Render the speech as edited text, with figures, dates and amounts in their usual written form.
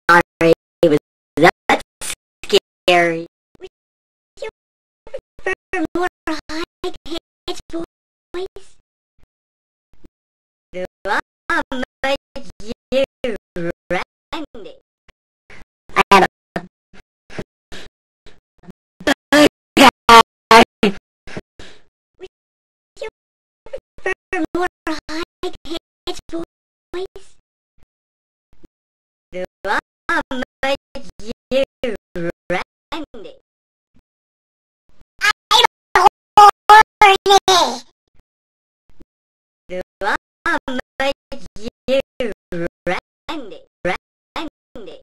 Sorry, was that scary? Would you prefer more high-pitched voice? Do I make you Randy? I had a Would you prefer more high-pitched voice? Do I make you Randy? Do I make you